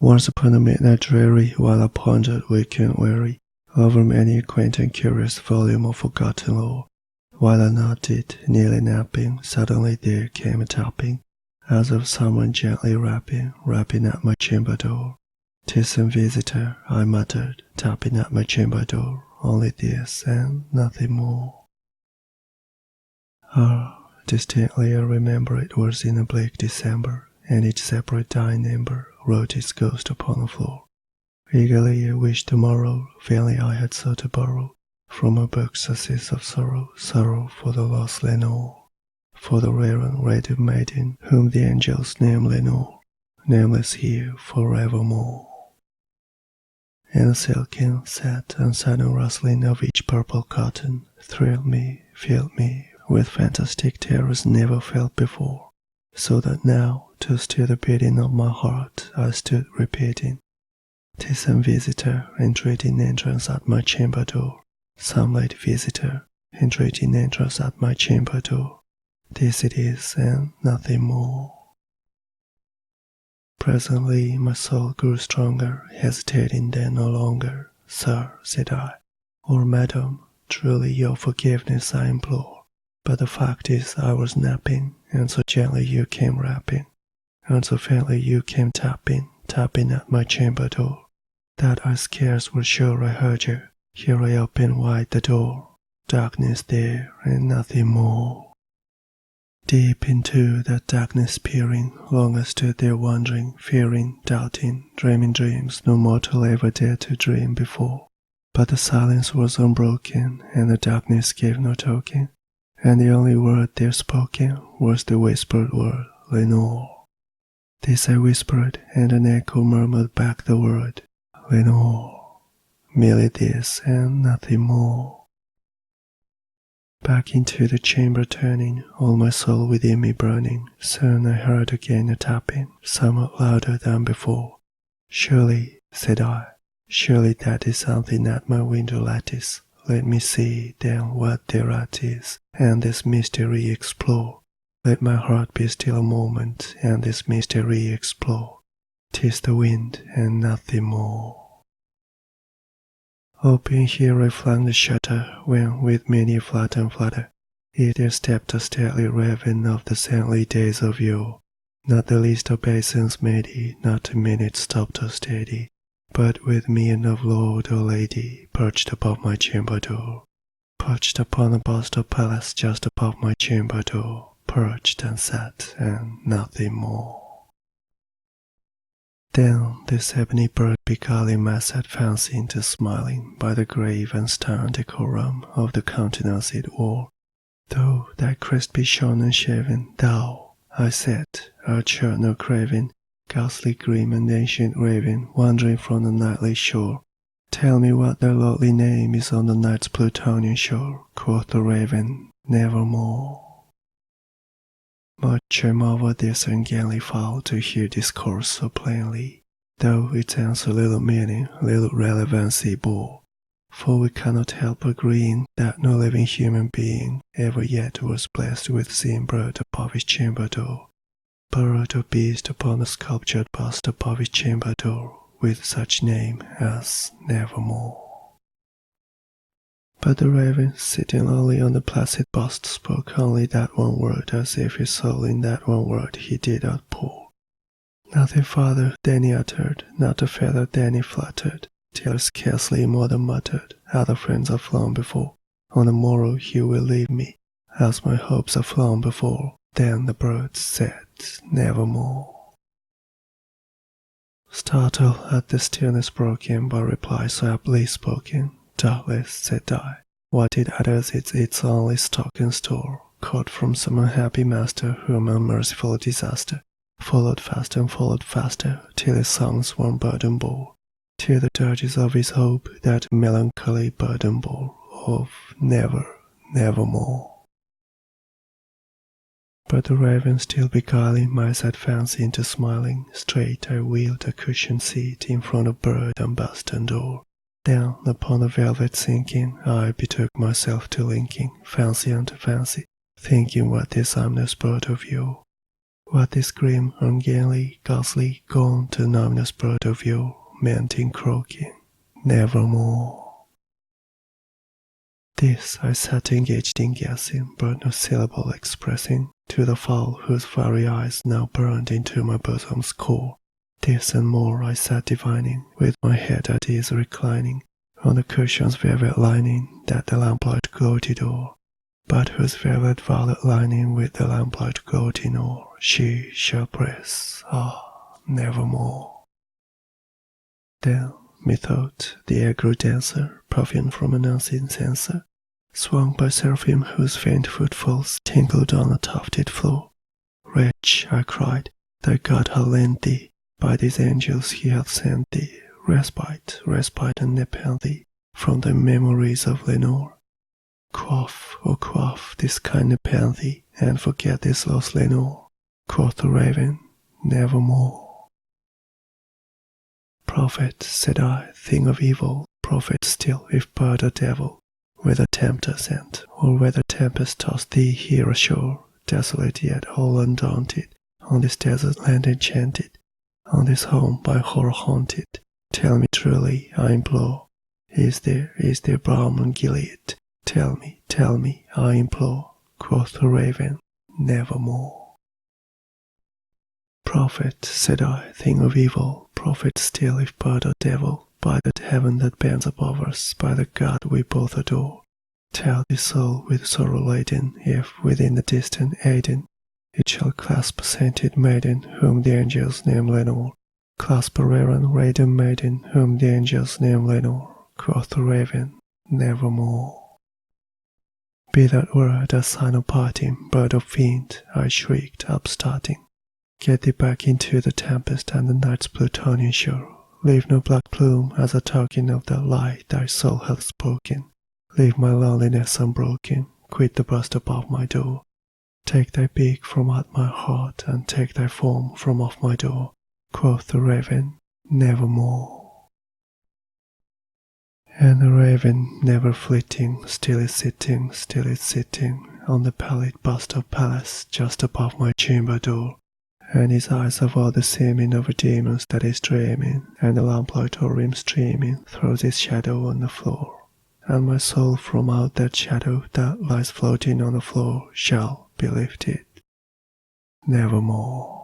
Once upon a midnight dreary, while I pondered weak and weary over many quaint and curious volume of forgotten lore, while I nodded, nearly napping, suddenly there came a tapping, as of someone gently rapping at my chamber door. "'Tis some visitor," I muttered, tapping at my chamber door, only this and nothing more. Distinctly I remember it was in a bleak December, and each separate dying ember wrote its ghost upon the floor. Eagerly I wished tomorrow, vainly I had sought to borrow from a book surcease of sorrow, sorrow for the lost Lenore, for the rare and radiant maiden whom the angels name Lenore, nameless here forevermore. And the silken, sad, and sudden rustling of each purple cotton thrilled me, filled me with fantastic terrors never felt before, so that now, to still the beating of my heart, I stood repeating, "'Tis some visitor entreating entrance at my chamber door, some late visitor entreating entrance at my chamber door. This it is and nothing more." Presently my soul grew stronger, hesitating then no longer. "Sir," said I, "or madam, truly your forgiveness I implore, but the fact is I was napping, and so gently you came rapping, and so faintly you came tapping at my chamber door, that I scarce was sure I heard you. Here I opened wide the door, darkness there and nothing more." Deep into that darkness peering, long I stood there wondering, fearing, doubting, dreaming dreams no mortal ever dared to dream before. But the silence was unbroken, and the darkness gave no token, and the only word there spoken was the whispered word, "Lenore." This I whispered, and an echo murmured back the word, "Lenore." Merely this and nothing more. Back into the chamber turning, all my soul within me burning, soon I heard again a tapping, somewhat louder than before. "Surely," said I, "surely that is something at my window lattice. Let me see, then, what thereat is, and this mystery explore. Let my heart be still a moment, and this mystery explore. 'Tis the wind and nothing more." Open here I flung the shutter, when with many a flutter and flutter, there stepped a stately raven of the saintly days of yore. Not the least obeisance made he, not a minute stopped or steady, but with mien of lord or lady, perched above my chamber door, perched upon a bust or palace just above my chamber door, perched and sat and nothing more. Then this ebony bird beguiling my sad fancy into smiling by the grave and stern decorum of the countenance it wore. "Though thy crest be shorn and shaven, thou," I said, "art sure no craven, ghastly grim and ancient raven, wandering from the nightly shore. Tell me what thy lordly name is on the night's Plutonian shore." Quoth the raven, "Nevermore." Much I marvel this ungainly fowl to hear discourse so plainly, though its answer little meaning, little relevancy bore. For we cannot help agreeing that no living human being ever yet was blessed with seeing bird above his chamber door, bird or beast upon a sculptured bust above his chamber door, with such name as Nevermore. But the raven, sitting lonely on the placid bust, spoke only that one word, as if his soul in that one word he did outpour. Nothing farther than he uttered, not a feather than he fluttered, till scarcely more than muttered, "Other friends are flown before, on the morrow he will leave me, as my hopes are flown before." Then the bird said, "Nevermore." Startled at the stillness broken by reply so aptly spoken, "Doubtless," said I, "what it utters is its only stock and store, caught from some unhappy master whom unmerciful disaster followed fast and followed faster, till his songs one burden bore, till the dirges of his hope that melancholy burden bore, of never, nevermore." But the raven still beguiling my sad fancy into smiling, straight I wheeled a cushioned seat in front of bird and bust and door. Down upon the velvet sinking, I betook myself to linking fancy unto fancy, thinking what this ominous bird of yore What this grim, ungainly, ghastly, gone to numbness bird of yore meant in croaking, nevermore. This I sat engaged in guessing, but no syllable expressing, to the fowl whose very eyes now burned into my bosom's core. This and more I sat divining, with my head at ease reclining, on the cushion's velvet lining that the lamplight gloated o'er, but whose velvet violet lining with the lamplight gloating o'er she shall press, nevermore. Then, methought, the air grew denser, perfumed from an unseen censer, swung by seraphim whose faint footfalls tinkled on the tufted floor. Wretch, I cried, thy God hath lent thee, by these angels he hath sent thee, respite, and nepenthe, from the memories of Lenore. Quaff, oh quaff, this kind nepenthe, and forget this lost Lenore. Quoth the raven, nevermore. Prophet, said I, thing of evil, prophet still, if bird or devil, whether tempter sent, or whether tempest tossed thee here ashore, desolate yet all undaunted, on this desert land enchanted, on this home by horror haunted, tell me truly, I implore, is there balm in Gilead? Tell me, I implore, quoth the raven, nevermore. Prophet, said I, thing of evil, prophet still if bird or devil, by that heaven that bends above us, by the God we both adore, tell this soul with sorrow laden, if within the distant Aden it shall clasp a sainted maiden whom the angels name Lenore, clasp a rare and radiant maiden whom the angels name Lenore, quoth the raven, nevermore. Be that word a sign of parting, bird of fiend, I shrieked, upstarting. Get thee back into the tempest and the night's Plutonian shore. Leave no black plume as a token of the lie thy soul hath spoken. Leave my loneliness unbroken, quit the breast above my door. Take thy beak from out my heart, and take thy form from off my door, quoth the raven, nevermore. And the raven, never flitting, still is sitting, on the pallid bust of Pallas, just above my chamber door. And his eyes have all the seeming of a demon's that is dreaming, and the lamplight o'er him streaming throws its shadow on the floor. And my soul from out that shadow that lies floating on the floor shall be lifted, nevermore.